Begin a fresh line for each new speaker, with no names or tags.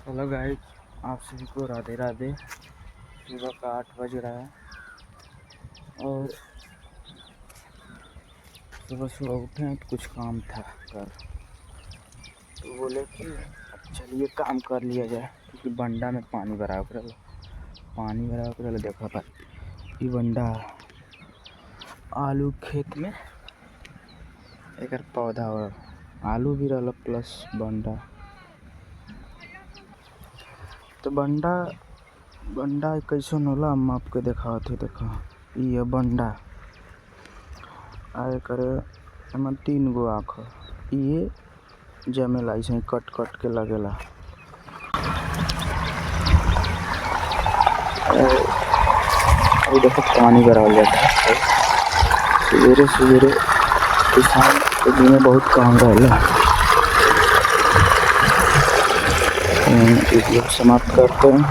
Hello guys, आप सभी को राधे राधे। सुबह का 8 बज रहा है और सुबह सुबह उठे हैं तो कुछ काम था कर, तो बोले कि चलिए काम कर लिया जाए क्योंकि बंडा में पानी भरा कर देखा था ये बंडा आलू खेत में एक पौधा और आलू भी रहा प्लस बंडा। तो बंडा कैसे होला हम आपके दिखाते देखा। ये बंडा आए करे एम 3 गो आँख ये जमेला ऐसे कट कट के लगेला। और देखो पानी भरा जाता है सवेरे सवेरे। किसान के दिन में बहुत काम रहेला। वीडियो समाप्त करते हैं।